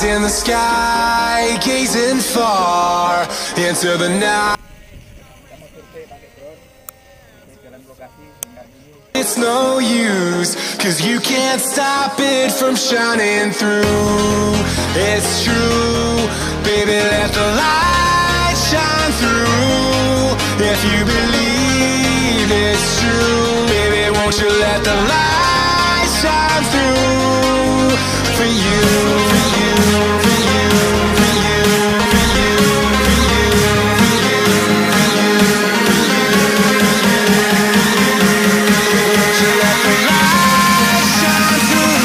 in the sky, gazing far into the night. It's no use, 'cause you can't stop it from shining through. It's true, baby, let the light shine through. If you believe it's true, baby, won't you let the light shine through for you, for you, for you, for you, for you, for you, for you, for you, won't you let the light shine through?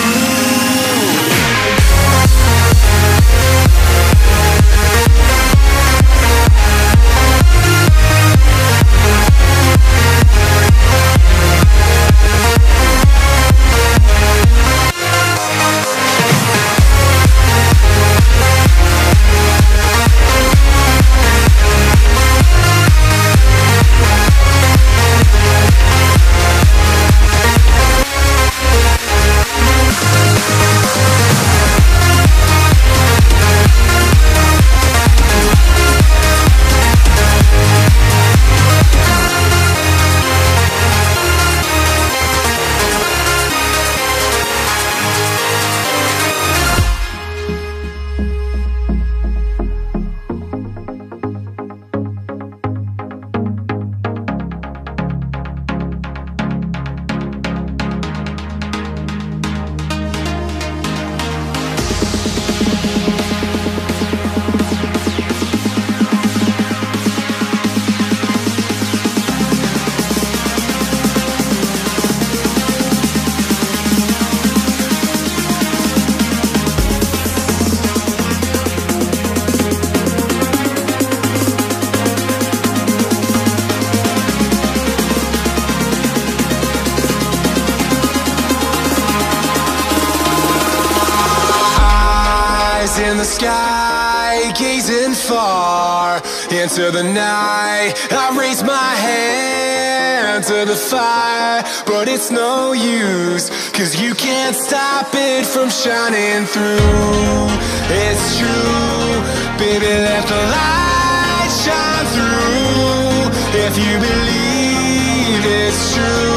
In the sky, gazing far into the night, I raise my hand to the fire, but it's no use, 'cause you can't stop it from shining through. It's true, baby, let the light shine through. If you believe it's true,